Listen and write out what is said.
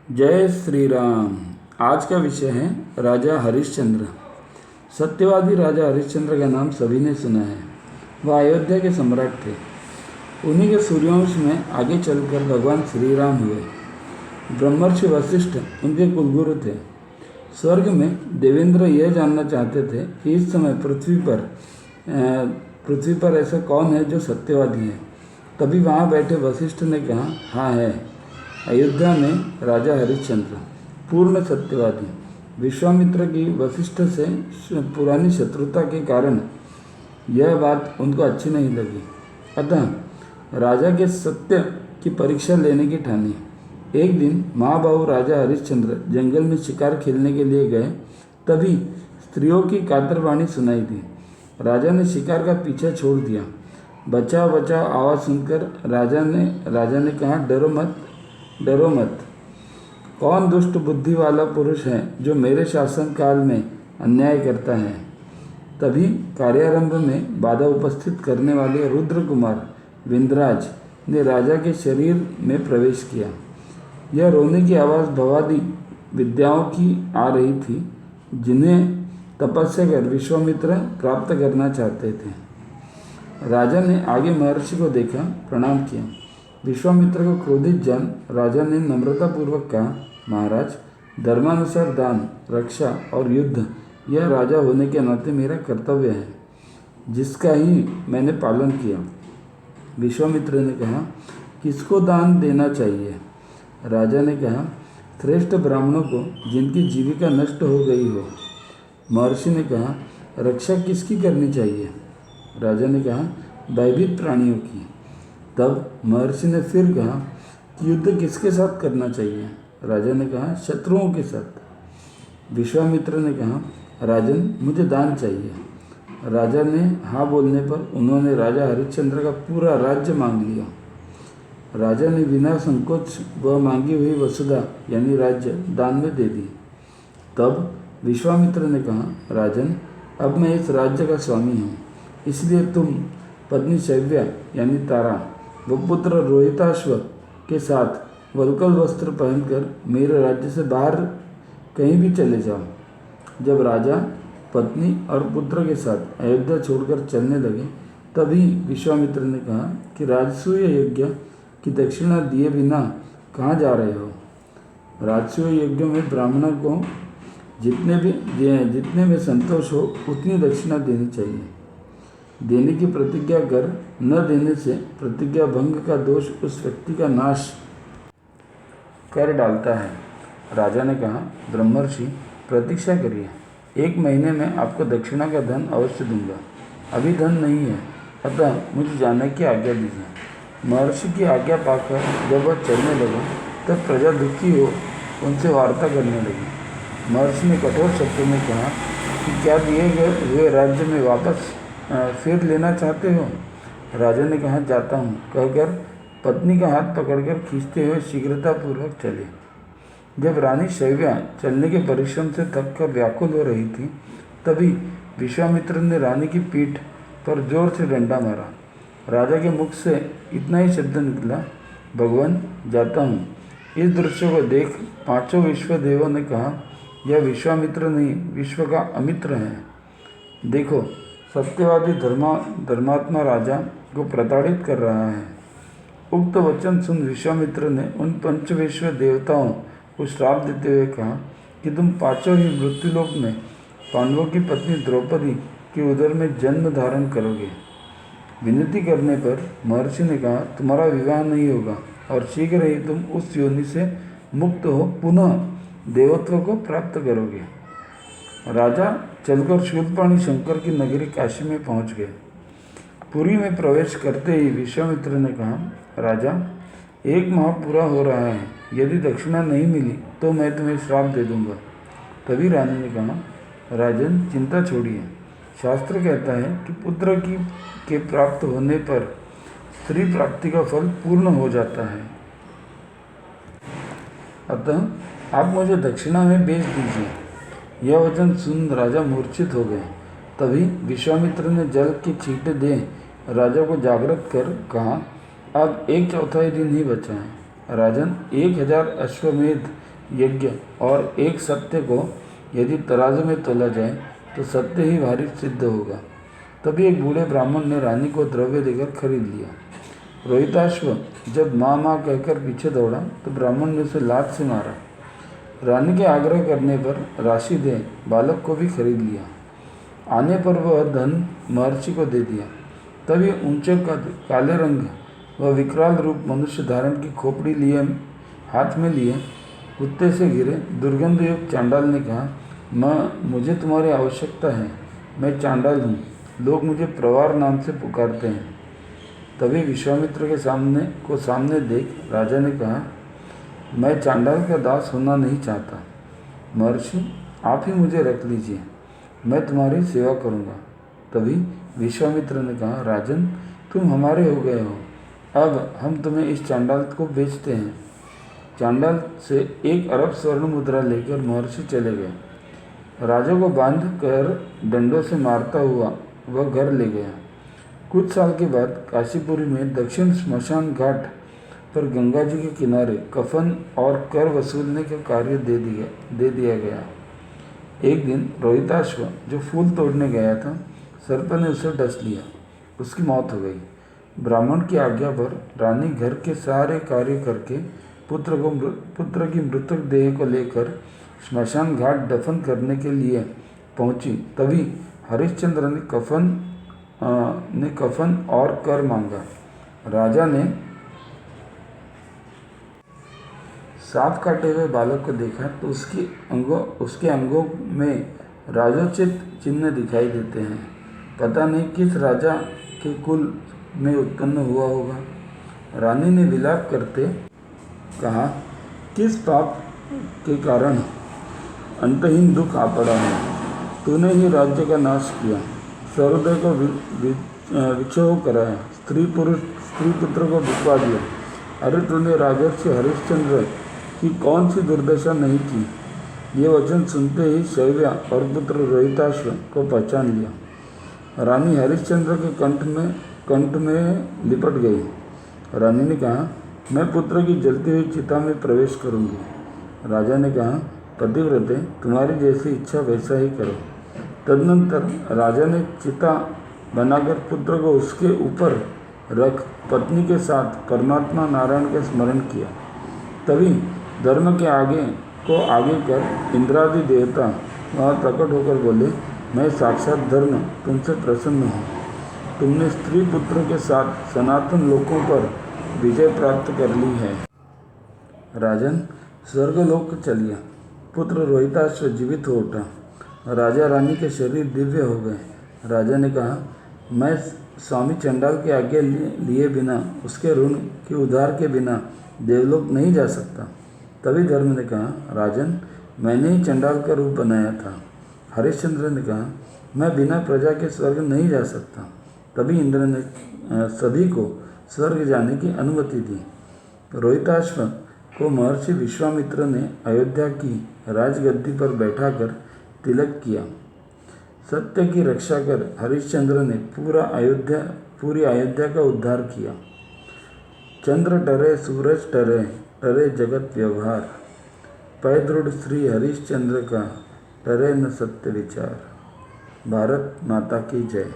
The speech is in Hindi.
जय श्री राम। आज का विषय है राजा हरिश्चंद्र। सत्यवादी राजा हरिश्चंद्र का नाम सभी ने सुना है। वह अयोध्या के सम्राट थे। उन्हीं के सूर्यवंश में आगे चलकर भगवान श्री राम हुए। ब्रह्मर्षि वशिष्ठ उनके कुलगुरु थे। स्वर्ग में देवेंद्र यह जानना चाहते थे कि इस समय पृथ्वी पर ऐसा कौन है जो सत्यवादी है। तभी वहाँ बैठे वशिष्ठ ने कहा, हाँ है, अयोध्या में राजा हरिश्चंद्र, पूर्ण सत्यवादी। विश्वामित्र की वशिष्ठ से पुरानी शत्रुता के कारण यह बात उनको अच्छी नहीं लगी। अतः राजा के सत्य की परीक्षा लेने की ठानी। एक दिन महाबाहु राजा हरिश्चंद्र जंगल में शिकार खेलने के लिए गए। तभी स्त्रियों की कातरवाणी सुनाई दी। राजा ने शिकार का पीछा छोड़ दिया। बचाओ बचाओ आवाज़ सुनकर राजा ने कहा, डरो मत। कौन दुष्ट बुद्धि वाला पुरुष है जो मेरे शासन काल में अन्याय करता है। तभी कार्यारंभ में बाधा उपस्थित करने वाले रुद्र कुमार विंध्याराज ने राजा के शरीर में प्रवेश किया। यह रोने की आवाज़ भवादी विद्याओं की आ रही थी, जिन्हें तपस्या कर विश्वामित्र प्राप्त करना चाहते थे। राजा ने आगे महर्षि को देखा, प्रणाम किया। विश्वामित्र को क्रोधित जान राजा ने नम्रतापूर्वक कहा, महाराज, धर्मानुसार दान, रक्षा और युद्ध यह राजा होने के नाते मेरा कर्तव्य है, जिसका ही मैंने पालन किया। विश्वामित्र ने कहा, किसको दान देना चाहिए। राजा ने कहा, श्रेष्ठ ब्राह्मणों को जिनकी जीविका नष्ट हो गई हो। महर्षि ने कहा, रक्षा किसकी करनी चाहिए। राजा ने कहा, भयभीत प्राणियों की। तब महर्षि ने फिर कहा कि युद्ध किसके साथ करना चाहिए। राजा ने कहा, शत्रुओं के साथ। विश्वामित्र ने कहा, राजन, मुझे दान चाहिए। राजा ने हाँ बोलने पर उन्होंने राजा हरिश्चंद्र का पूरा राज्य मांग लिया। राजा ने बिना संकोच वह मांगी हुई वसुधा यानी राज्य दान में दे दी। तब विश्वामित्र ने कहा, राजन, अब मैं इस राज्य का स्वामी हूँ, इसलिए तुम पत्नी शैव्या यानी तारा व पुत्र रोहिताश्व के साथ वल्कल वस्त्र पहनकर मेरे राज्य से बाहर कहीं भी चले जाओ। जब राजा पत्नी और पुत्र के साथ अयोध्या छोड़कर चलने लगे, तभी विश्वामित्र ने कहा कि राजसूय यज्ञ की दक्षिणा दिए बिना कहाँ जा रहे हो। राजसूय यज्ञ में ब्राह्मणों को जितने में संतोष हो उतनी दक्षिणा देनी चाहिए। देने की प्रतिज्ञा कर न देने से प्रतिज्ञा भंग का दोष उस व्यक्ति का नाश कर डालता है। राजा ने कहा, ब्रह्मर्षि, प्रतीक्षा करिए, 1 महीने में आपको दक्षिणा का धन अवश्य दूंगा। अभी धन नहीं है, अतः मुझे जाने की आज्ञा दीजिए। महर्षि की आज्ञा पाकर जब वह चलने लगा, तब प्रजा दुखी हो उनसे वार्ता करने लगी। महर्षि ने कठोर शब्दों में कहा कि क्या दिए गए हुए राज्य में वापस फिर लेना चाहते हो। राजा ने कहा, जाता हूँ, कहकर पत्नी का हाथ पकड़कर खींचते हुए शीघ्रतापूर्वक चले। जब रानी शैव्या चलने के परिश्रम से थककर व्याकुल हो रही थी, तभी विश्वामित्र ने रानी की पीठ पर जोर से डंडा मारा। राजा के मुख से इतना ही शब्द निकला, भगवान, जाता हूँ। इस दृश्य को देख 5 विश्व देवों ने कहा, यह विश्वामित्र नहीं, विश्व का अमित्र है। देखो, सत्यवादी धर्मात्मा राजा को प्रताड़ित कर रहा है। उक्त वचन सुन विश्वामित्र ने उन 5 विश्व देवताओं को श्राप देते हुए कहा कि तुम 5 ही मृत्युलोक में पांडवों की पत्नी द्रौपदी के उदर में जन्म धारण करोगे। विनती करने पर महर्षि ने कहा, तुम्हारा विवाह नहीं होगा और शीघ्र ही तुम उस योनि से मुक्त हो पुनः देवत्व को प्राप्त करोगे। राजा चलकर शूलपाणी शंकर की नगरी काशी में पहुंच गए। पुरी में प्रवेश करते ही विश्वामित्र ने कहा, राजा, 1 माह पूरा हो रहा है, यदि दक्षिणा नहीं मिली तो मैं तुम्हें श्राप दे दूंगा। तभी रानी ने कहा, राजन, चिंता छोड़िए। शास्त्र कहता है कि पुत्र के प्राप्त होने पर स्त्री प्राप्ति का फल पूर्ण हो जाता है, अतः आप मुझे दक्षिणा में भेज दीजिए। यह वचन सुन राजा मूर्छित हो गए। तभी विश्वामित्र ने जल की छींटे दे राजा को जागृत कर कहा, अब 1/4 दिन ही बचा है। राजन, 1000 अश्वमेध यज्ञ और एक सत्य को यदि तराजू में तोला जाए तो सत्य ही भारी सिद्ध होगा। तभी एक बूढ़े ब्राह्मण ने रानी को द्रव्य देकर खरीद लिया। रोहिताश्व जब माँ माँ कहकर पीछे दौड़ा तो ब्राह्मण ने उसे लात से मारा। रानी के आग्रह करने पर राशि दे बालक को भी खरीद लिया। आने पर वह धन महर्षि को दे दिया। तभी ऊंचे काले रंग व विकराल रूप मनुष्य धारण की खोपड़ी लिए हाथ में लिए कुत्ते से घिरे दुर्गंधयुक्त चांडाल ने कहा, मुझे तुम्हारी आवश्यकता है, मैं चांडाल हूँ, लोग मुझे प्रवार नाम से पुकारते हैं। तभी विश्वामित्र के सामने देख राजा ने कहा, मैं चांडाल का दास होना नहीं चाहता। महर्षि, आप ही मुझे रख लीजिए, मैं तुम्हारी सेवा करूँगा। तभी विश्वामित्र ने कहा, राजन, तुम हमारे हो गए हो, अब हम तुम्हें इस चांडाल को बेचते हैं। चांडाल से 1 अरब स्वर्ण मुद्रा लेकर महर्षि चले गए। राजा को बांध कर डंडों से मारता हुआ वह घर ले गया। कुछ साल के बाद काशीपुरी में दक्षिण स्मशान घाट पर गंगा जी के किनारे कफन और कर वसूलने का कार्य दे दिया गया। एक दिन रोहिताश्व जो फूल तोड़ने गया था, सर्प ने उसे डस लिया, उसकी मौत हो गई। ब्राह्मण की आज्ञा पर रानी घर के सारे कार्य करके पुत्र की मृतक देह को लेकर श्मशान घाट दफन करने के लिए पहुंची। तभी हरिश्चंद्र ने कफन और कर मांगा। राजा ने सांप काटे हुए बालक को देखा तो उसके अंगों में राजोचित चिन्ह दिखाई देते हैं। पता नहीं किस राजा के कुल में उत्पन्न हुआ होगा। रानी ने विलाप करते कहा, किस पाप के कारण अंतहीन दुख आ पड़ा है। तूने ही राज्य का नाश किया, सर्वोदय को विक्षोभ कराया, स्त्री पुत्र को बिकवा दिया। अरे तूने राजर्षि हरिश्चंद्र की कौन सी दुर्दशा नहीं की। ये वचन सुनते ही शैव्या और पुत्र रोहिताश्व को पहचान लिया। रानी हरिश्चंद्र के कंठ में लिपट गई। रानी ने कहा, मैं पुत्र की जलती हुई चिता में प्रवेश करूंगी। राजा ने कहा, पतिव्रते, तुम्हारी जैसी इच्छा वैसा ही करो। तदनंतर राजा ने चिता बनाकर पुत्र को उसके ऊपर रख पत्नी के साथ परमात्मा नारायण का स्मरण किया। तभी धर्म के आगे कर इंद्रादि देवता वहाँ प्रकट होकर बोले, मैं साक्षात धर्म तुमसे प्रसन्न हूँ। तुमने स्त्री पुत्र के साथ सनातन लोकों पर विजय प्राप्त कर ली है। राजन, स्वर्गलोक चलिए। पुत्र रोहिताश्व जीवित हो उठा। राजा रानी के शरीर दिव्य हो गए। राजा ने कहा, मैं स्वामी चंडाल की आज्ञा लिए बिना, उसके ऋण के उधार के बिना देवलोक नहीं जा सकता। तभी धर्म ने कहा, राजन, मैंने ही चंडाल का रूप बनाया था। हरिश्चंद्र ने कहा, मैं बिना प्रजा के स्वर्ग नहीं जा सकता। तभी इंद्र ने सभी को स्वर्ग जाने की अनुमति दी। रोहिताश्व को महर्षि विश्वामित्र ने अयोध्या की राजगद्दी पर बैठाकर तिलक किया। सत्य की रक्षा कर हरिश्चंद्र ने पूरी अयोध्या का उद्धार किया। चंद्र टरे सूरज टरे जगत व्यवहार, पै दृढ़ श्री हरिश्चंद्र का टरे न सत्य विचार। भारत माता की जय।